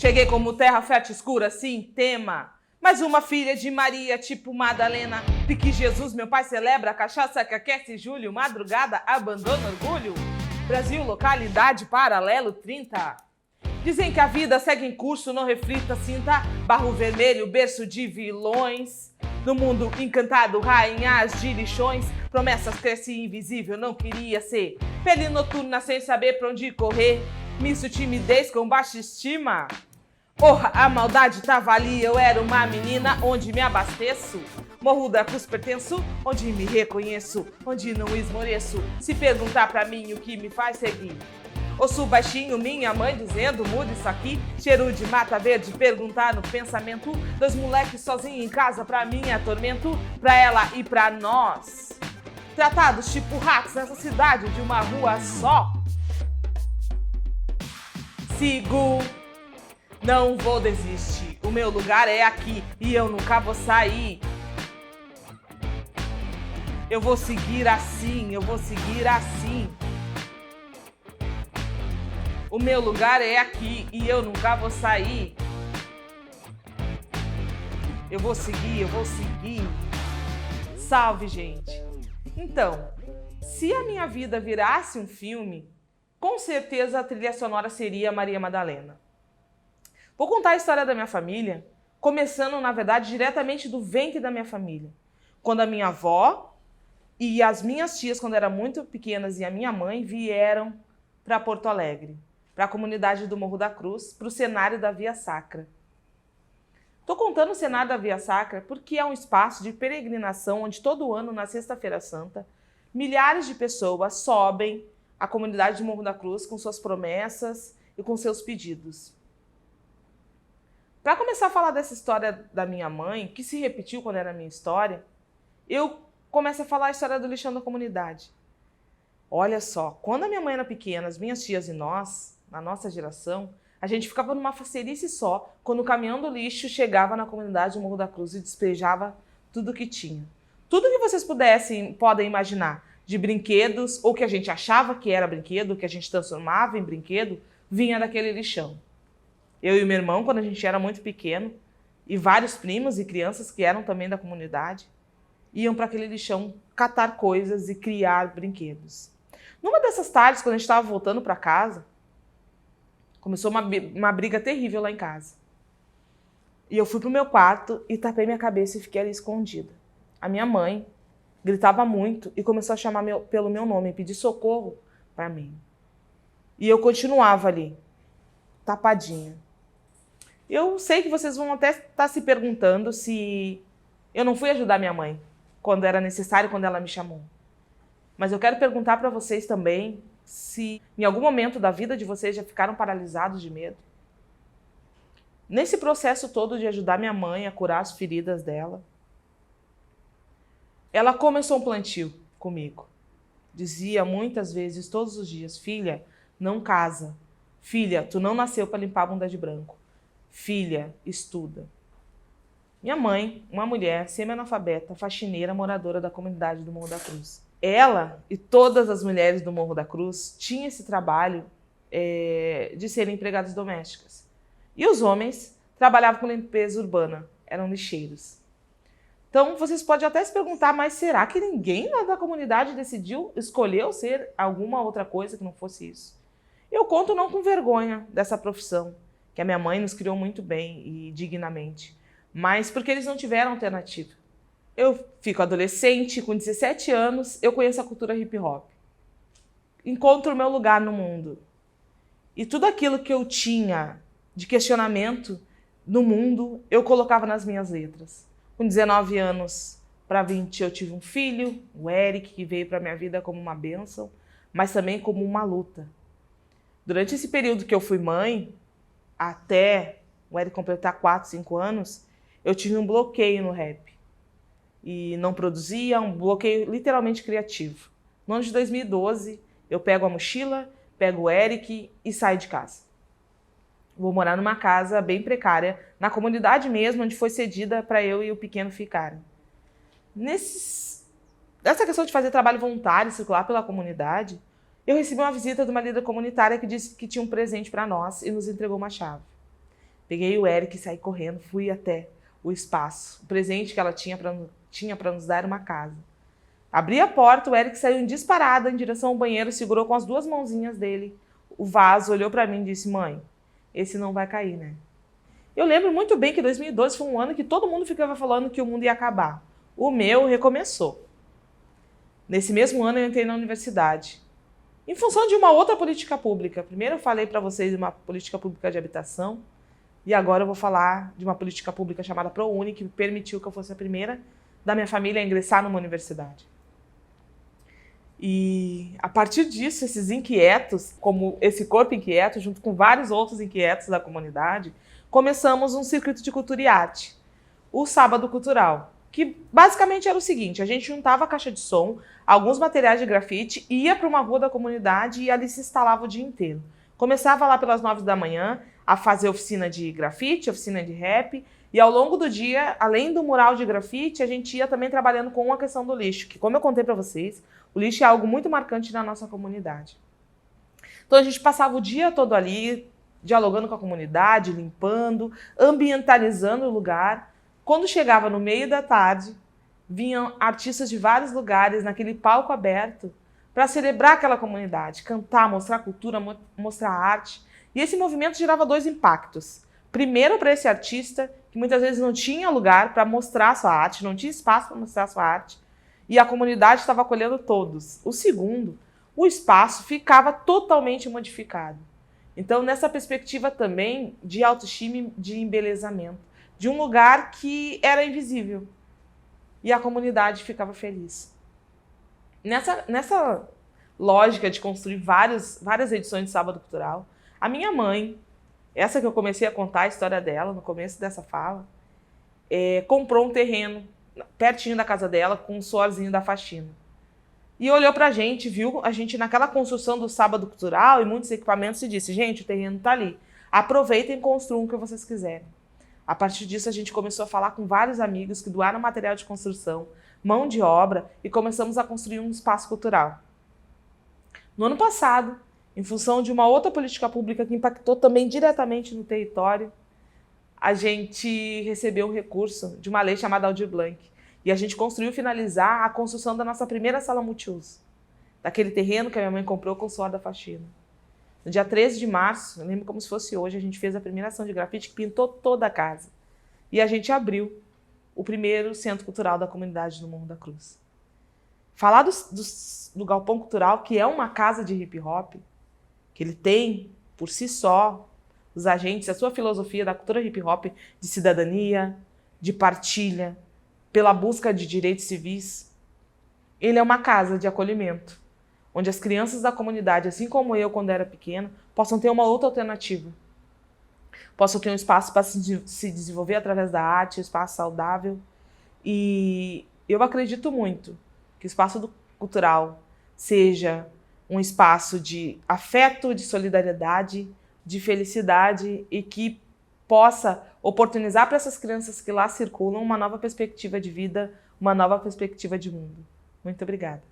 Cheguei como terra fértil escura, sim, tema. Mais uma filha de Maria, tipo Madalena. Pique Jesus, meu pai celebra, cachaça que aquece julho, madrugada, abandona orgulho. Brasil, localidade, paralelo 30. Dizem que a vida segue em curso, não reflita, sinta. Barro vermelho, berço de vilões. No mundo encantado, rainhas de lixões. Promessas cresce invisível, não queria ser. Pele noturna sem saber pra onde correr. Misto timidez com baixa estima. Porra, a maldade tava ali, eu era uma menina onde me abasteço. Morro da Cruz pertenço, onde me reconheço, onde não esmoreço. Se perguntar pra mim o que me faz seguir. Ouço baixinho minha mãe dizendo, muda isso aqui. Cheiro de mata verde, perguntar no pensamento. Dois moleques sozinhos em casa, pra mim é tormento. Pra ela e pra nós. Tratados tipo ratos nessa cidade de uma rua só. Sigo, não vou desistir. O meu lugar é aqui e eu nunca vou sair. Eu vou seguir assim, eu vou seguir assim. O meu lugar é aqui e eu nunca vou sair. Eu vou seguir, eu vou seguir. Salve, gente! Então, se a minha vida virasse um filme, com certeza a trilha sonora seria Maria Madalena. Vou contar a história da minha família, começando, na verdade, diretamente do ventre da minha família. Quando a minha avó e as minhas tias, quando eram muito pequenas, e a minha mãe vieram para Porto Alegre, para a comunidade do Morro da Cruz, para o cenário da Via Sacra. Estou contando o cenário da Via Sacra porque é um espaço de peregrinação onde todo ano, na Sexta-feira Santa, milhares de pessoas sobem à comunidade do Morro da Cruz com suas promessas e com seus pedidos. Para começar a falar dessa história da minha mãe, que se repetiu quando era a minha história, eu começo a falar a história do lixão da comunidade. Olha só, quando a minha mãe era pequena, as minhas tias e nós, na nossa geração, a gente ficava numa facerice só quando o caminhão do lixo chegava na comunidade do Morro da Cruz e despejava tudo que tinha. Tudo que vocês podem imaginar, de brinquedos, ou que a gente achava que era brinquedo, que a gente transformava em brinquedo, vinha daquele lixão. Eu e meu irmão, quando a gente era muito pequeno, e vários primos e crianças que eram também da comunidade, iam para aquele lixão catar coisas e criar brinquedos. Numa dessas tardes, quando a gente estava voltando para casa, começou uma briga terrível lá em casa. E eu fui pro meu quarto e tapei minha cabeça e fiquei ali escondida. A minha mãe gritava muito e começou a chamar pelo meu nome, pedir socorro para mim. E eu continuava ali, tapadinha. Eu sei que vocês vão até estar se perguntando se eu não fui ajudar minha mãe quando era necessário, quando ela me chamou. Mas eu quero perguntar para vocês também se em algum momento da vida de vocês já ficaram paralisados de medo. Nesse processo todo de ajudar minha mãe a curar as feridas dela, ela começou um plantio comigo. Dizia muitas vezes, todos os dias, filha, não casa. Filha, tu não nasceu para limpar a bunda de branco. Filha, estuda. Minha mãe, uma mulher semi-analfabeta, faxineira, moradora da comunidade do Morro da Cruz. Ela e todas as mulheres do Morro da Cruz tinham esse trabalho de serem empregadas domésticas. E os homens trabalhavam com limpeza urbana, eram lixeiros. Então, vocês podem até se perguntar, mas será que ninguém lá da comunidade escolheu ser alguma outra coisa que não fosse isso? Eu conto não com vergonha dessa profissão, que a minha mãe nos criou muito bem e dignamente, mas porque eles não tiveram alternativa. Eu fico adolescente, com 17 anos, eu conheço a cultura hip hop. Encontro o meu lugar no mundo. E tudo aquilo que eu tinha de questionamento no mundo, eu colocava nas minhas letras. Com 19 anos para 20, eu tive um filho, o Eric, que veio para minha vida como uma bênção, mas também como uma luta. Durante esse período que eu fui mãe, até o Eric completar 4, 5 anos, eu tive um bloqueio no rap. E não produzia, um bloqueio literalmente criativo. No ano de 2012, eu pego a mochila, pego o Eric e saio de casa. Vou morar numa casa bem precária, na comunidade mesmo, onde foi cedida para eu e o pequeno ficarem. Essa questão de fazer trabalho voluntário, circular pela comunidade, eu recebi uma visita de uma líder comunitária que disse que tinha um presente para nós e nos entregou uma chave. Peguei o Eric e saí correndo, fui até o espaço. O presente que ela tinha para nos dar era uma casa. Abri a porta, o Eric saiu em disparada em direção ao banheiro, segurou com as 2 mãozinhas dele o vaso, olhou para mim e disse: mãe, esse não vai cair, né? Eu lembro muito bem que 2012 foi um ano que todo mundo ficava falando que o mundo ia acabar. O meu recomeçou. Nesse mesmo ano eu entrei na universidade. Em função de uma outra política pública. Primeiro eu falei para vocês de uma política pública de habitação. E agora eu vou falar de uma política pública chamada ProUni, que permitiu que eu fosse a primeira da minha família a ingressar numa universidade. E a partir disso, esses inquietos, como esse corpo inquieto, junto com vários outros inquietos da comunidade, começamos um circuito de cultura e arte, o Sábado Cultural, que basicamente era o seguinte: a gente juntava a caixa de som, alguns materiais de grafite, ia para uma rua da comunidade e ali se instalava o dia inteiro. Começava lá pelas 9 da manhã a fazer oficina de grafite, oficina de rap, e ao longo do dia, além do mural de grafite, a gente ia também trabalhando com a questão do lixo, que, como eu contei para vocês, o lixo é algo muito marcante na nossa comunidade. Então a gente passava o dia todo ali, dialogando com a comunidade, limpando, ambientalizando o lugar. Quando chegava no meio da tarde, vinham artistas de vários lugares naquele palco aberto para celebrar aquela comunidade, cantar, mostrar cultura, mostrar arte. E esse movimento gerava 2 impactos. Primeiro, para esse artista, que muitas vezes não tinha lugar para mostrar sua arte, não tinha espaço para mostrar sua arte, e a comunidade estava acolhendo todos. O segundo, o espaço ficava totalmente modificado. Então, nessa perspectiva também de autoestima e de embelezamento, de um lugar que era invisível, e a comunidade ficava feliz. Nessa lógica de construir várias edições de Sábado Cultural, a minha mãe, essa que eu comecei a contar a história dela no começo dessa fala, comprou um terreno pertinho da casa dela com um suorzinho da faxina. E olhou pra gente, viu a gente naquela construção do Sábado Cultural e muitos equipamentos e disse: gente, o terreno tá ali, aproveitem e construam o que vocês quiserem. A partir disso a gente começou a falar com vários amigos que doaram material de construção, mão de obra, e começamos a construir um espaço cultural. No ano passado, em função de uma outra política pública que impactou também diretamente no território, a gente recebeu um recurso de uma lei chamada Aldir Blanc. E a gente conseguiu finalizar a construção da nossa primeira sala multiuso, daquele terreno que a minha mãe comprou com o suor da faxina. No dia 13 de março, eu lembro como se fosse hoje, a gente fez a primeira ação de grafite que pintou toda a casa. E a gente abriu o primeiro centro cultural da comunidade do Morro da Cruz. Falar do Galpão Cultural, que é uma casa de hip hop, que ele tem, por si só, os agentes, a sua filosofia da cultura hip hop de cidadania, de partilha, pela busca de direitos civis. Ele é uma casa de acolhimento, onde as crianças da comunidade, assim como eu quando era pequena, possam ter uma outra alternativa. Possam ter um espaço para se desenvolver através da arte, um espaço saudável. E eu acredito muito que o espaço cultural seja um espaço de afeto, de solidariedade, de felicidade e que possa oportunizar para essas crianças que lá circulam uma nova perspectiva de vida, uma nova perspectiva de mundo. Muito obrigada.